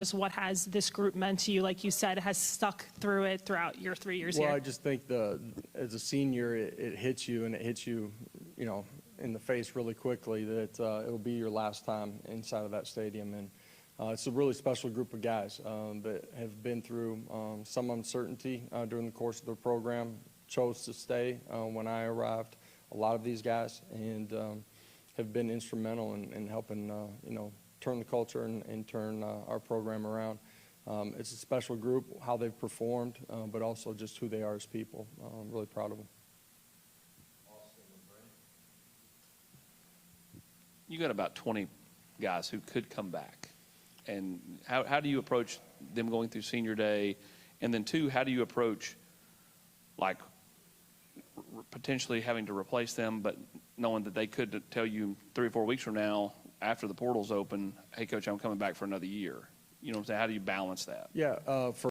Just what has this group meant to you? Like you said, has stuck through it throughout your 3 years here. Well, I just think as a senior, it hits you, and it hits you, in the face really quickly that it'll be your last time inside of that stadium. And it's a really special group of guys that have been through some uncertainty during the course of their program, chose to stay when I arrived, a lot of these guys, and have been instrumental in helping, turn the culture and turn our program around. It's a special group, how they've performed, but also just who they are as people. I'm really proud of them. You got about 20 guys who could come back. And how do you approach them going through senior day? And then, two, how do you approach, like, potentially having to replace them, but knowing that they could tell you 3 or 4 weeks from now, after the portal's open, hey, Coach, I'm coming back for another year. You know what I'm saying? How do you balance that? Yeah, for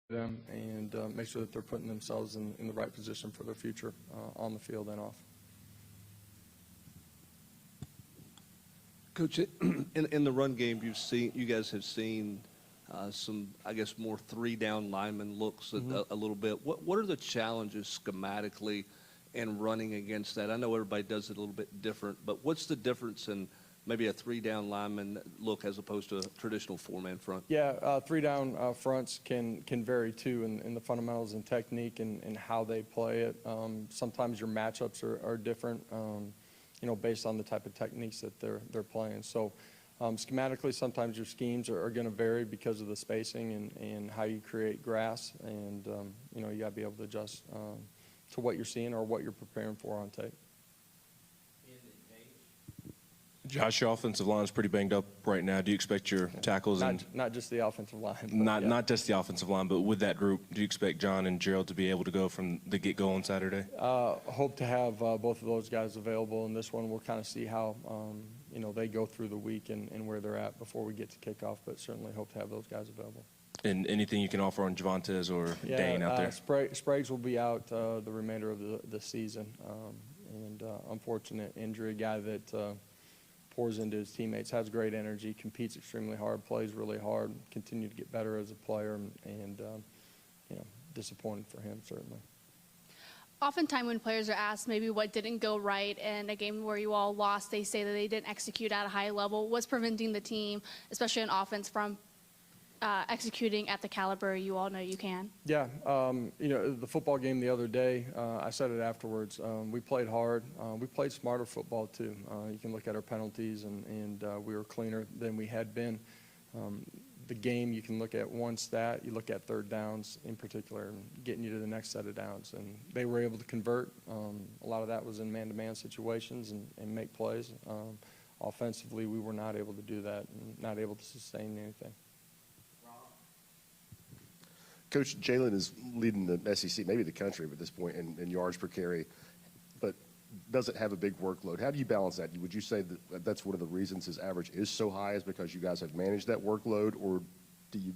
them and make sure that they're putting themselves in the right position for their future on the field and off. Coach, in the run game, you guys have seen some, I guess, more 3-down lineman looks a little bit. What are the challenges schematically in running against that? I know everybody does it a little bit different, but what's the difference in maybe a 3-down lineman look as opposed to a traditional 4-man front? Yeah, 3-down fronts can vary too in the fundamentals and technique and how they play it. Sometimes your matchups are different, based on the type of techniques that they're playing. So schematically, sometimes your schemes are going to vary because of the spacing and how you create grass, and you got to be able to adjust to what you're seeing or what you're preparing for on tape. Josh, your offensive line is pretty banged up right now. Do you expect your tackles not just the offensive line, not just the offensive line, but with that group, do you expect John and Gerald to be able to go from the get-go on Saturday? Hope to have both of those guys available in this one. We'll kind of see how they go through the week and where they're at before we get to kickoff, but certainly hope to have those guys available. And anything you can offer on Javontes or Dane out there? Spragues will be out the remainder of the season, and unfortunate injury, a guy that pours into his teammates, has great energy, competes extremely hard, plays really hard, continue to get better as a player, and disappointed for him, certainly. Oftentimes when players are asked maybe what didn't go right in a game where you all lost, they say that they didn't execute at a high level. What's preventing the team, especially on offense, from executing at the caliber you all know you can? Yeah, the football game the other day, I said it afterwards, we played hard. We played smarter football too. You can look at our penalties, and we were cleaner than we had been. The game, you can look at one stat, you look at third downs in particular, and getting you to the next set of downs. And they were able to convert. A lot of that was in man-to-man situations and make plays. Offensively, we were not able to do that and not able to sustain anything. Coach, Jalen is leading the SEC, maybe the country at this point, in yards per carry, but doesn't have a big workload. How do you balance that? Would you say that that's one of the reasons his average is so high is because you guys have managed that workload, or do you,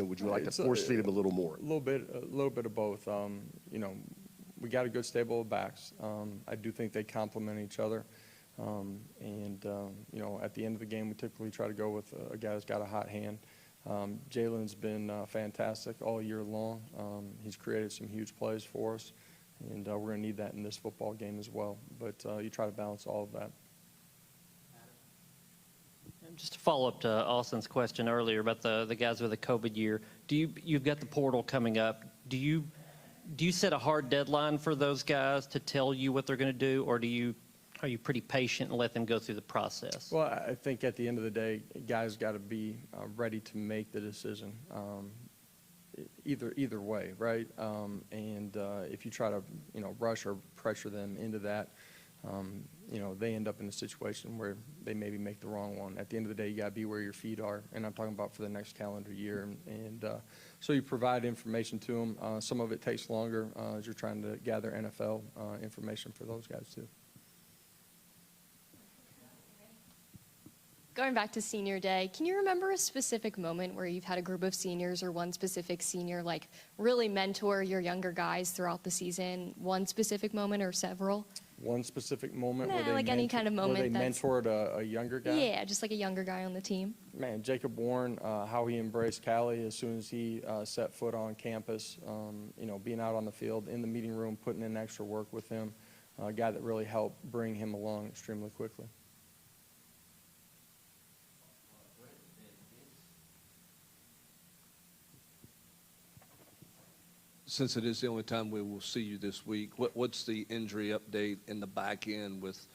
would you like to force feed him a little more? A little bit of both. We got a good stable of backs. I do think they complement each other. At the end of the game, we typically try to go with a guy that's got a hot hand. Jalen's been fantastic all year long. He's created some huge plays for us, and we're going to need that in this football game as well. But you try to balance all of that. Just to follow up to Austin's question earlier about the guys with the COVID year, you've got the portal coming up. Do you set a hard deadline for those guys to tell you what they're going to do, or are you pretty patient and let them go through the process? Well, I think at the end of the day, guys got to be ready to make the decision, either way, right? If you try to rush or pressure them into that, they end up in a situation where they maybe make the wrong one. At the end of the day, you got to be where your feet are, and I'm talking about for the next calendar year. And so you provide information to them. Some of it takes longer as you're trying to gather NFL information for those guys too. Going back to senior day, can you remember a specific moment where you've had a group of seniors or one specific senior like really mentor your younger guys throughout the season? One specific moment or several? One specific moment Nah, where they like any kind of moment where they that's- mentored a younger guy? Yeah, just like a younger guy on the team. Man, Jacob Warren, how he embraced Callie as soon as he set foot on campus, being out on the field, in the meeting room, putting in extra work with him, a guy that really helped bring him along extremely quickly. Since it is the only time we will see you this week, what's the injury update in the back end with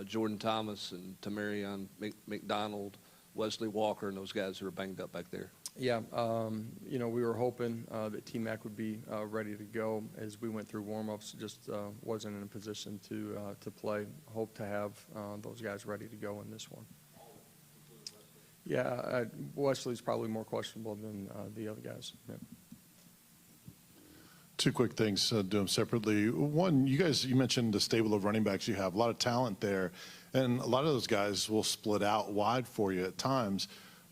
Jordan Thomas and Tamarion McDonald, Wesley Walker, and those guys who are banged up back there? Yeah, we were hoping that T-Mac would be ready to go as we went through warm-ups. Just wasn't in a position to play. Hope to have those guys ready to go in this one. Yeah, Wesley's probably more questionable than the other guys. Yeah. Two quick things, do them separately. One, you mentioned the stable of running backs you have, a lot of talent there, and a lot of those guys will split out wide for you at times,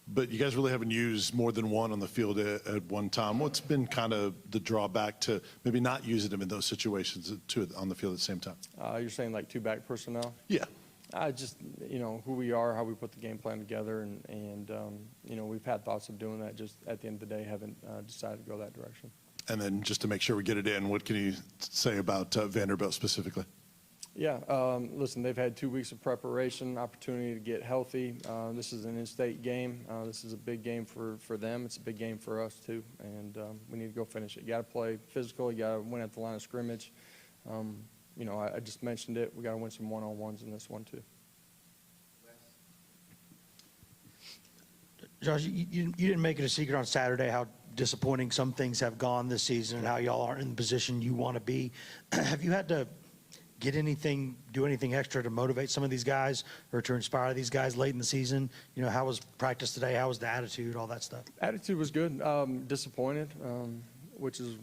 but you guys really haven't used more than one on the field at one time. What's been kind of the drawback to maybe not using them in those situations on the field at the same time? You're saying like two-back personnel? Yeah. Just, who we are, how we put the game plan together, and we've had thoughts of doing that, just at the end of the day haven't decided to go that direction. And then just to make sure we get it in, what can you say about Vanderbilt specifically? Yeah, listen, they've had 2 weeks of preparation, opportunity to get healthy. This is an in-state game. This is a big game for them. It's a big game for us, too, and we need to go finish it. You got to play physical. You got to win at the line of scrimmage. I just mentioned it. We got to win some one-on-ones in this one, too. Josh, you didn't make it a secret on Saturday how disappointing some things have gone this season and how y'all aren't in the position you want to be. Have you had to do anything extra to motivate some of these guys or to inspire these guys late in the season? How was practice today? How was the attitude, all that stuff? Attitude was good. Disappointed, which is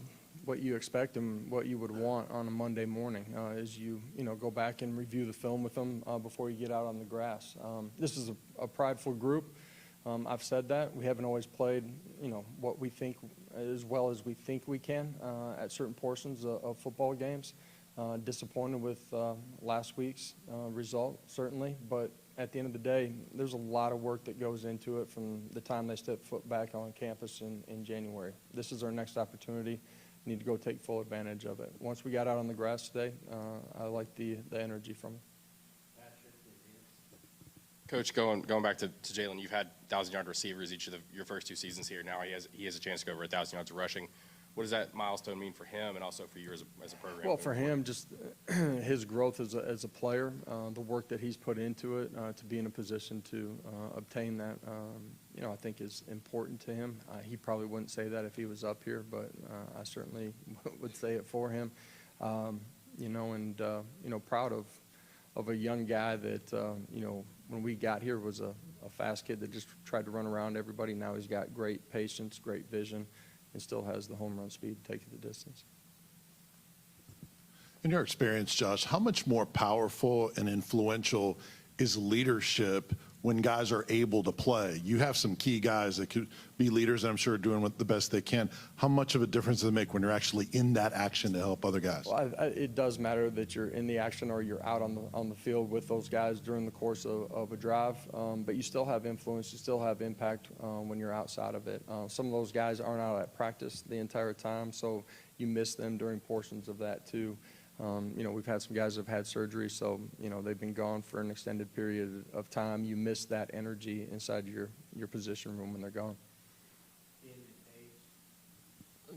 what you expect and what you would want on a Monday morning as you go back and review the film with them before you get out on the grass. This is a prideful group. I've said that. We haven't always played, what we think as well as we think we can at certain portions of football games. Disappointed with last week's result, certainly. But at the end of the day, there's a lot of work that goes into it from the time they step foot back on campus in January. This is our next opportunity. We need to go take full advantage of it. Once we got out on the grass today, I like the energy from it. Coach, going back to Jalen, you've had 1,000-yard receivers each of your first 2 seasons here. Now he has a chance to go over 1,000 yards rushing. What does that milestone mean for him and also for you as a program? Well, for him, just his growth as a player, the work that he's put into it to be in a position to obtain that, I think is important to him. He probably wouldn't say that if he was up here, but I certainly would say it for him. Proud of a young guy that, when we got here was a fast kid that just tried to run around everybody. Now he's got great patience, great vision, and still has the home run speed to take you the distance. In your experience, Josh, how much more powerful and influential is leadership when guys are able to play? You have some key guys that could be leaders, and I'm sure doing the best they can. How much of a difference does it make when you're actually in that action to help other guys? Well, it does matter that you're in the action or you're out on the field with those guys during the course of a drive, but you still have influence, you still have impact when you're outside of it. Some of those guys aren't out at practice the entire time, so you miss them during portions of that too. We've had some guys that have had surgery, so, they've been gone for an extended period of time. You miss that energy inside your position room when they're gone.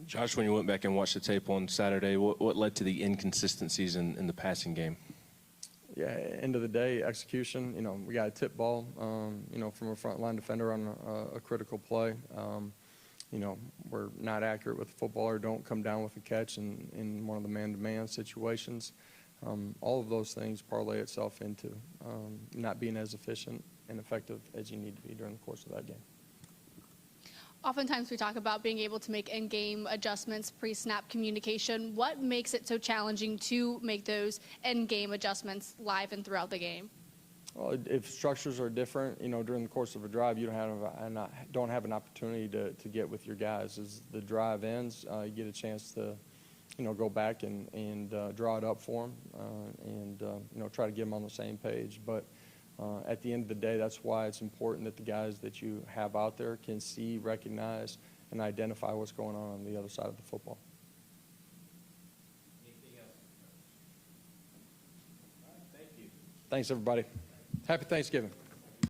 Josh, when you went back and watched the tape on Saturday, what led to the inconsistencies in the passing game? Yeah, end of the day, execution. We got a tip ball, from a front line defender on a critical play. We're not accurate with the football or don't come down with a catch in one of the man-to-man situations. all of those things parlay itself into not being as efficient and effective as you need to be during the course of that game. Oftentimes we talk about being able to make in-game adjustments, pre-snap communication. What makes it so challenging to make those in-game adjustments live and throughout the game? Well, if structures are different, during the course of a drive, you don't have an opportunity to get with your guys. As the drive ends, you get a chance to, go back and draw it up for them and try to get them on the same page. But at the end of the day, that's why it's important that the guys that you have out there can see, recognize, and identify what's going on the other side of the football. Anything else? All right, thank you. Thanks, everybody. Happy Thanksgiving.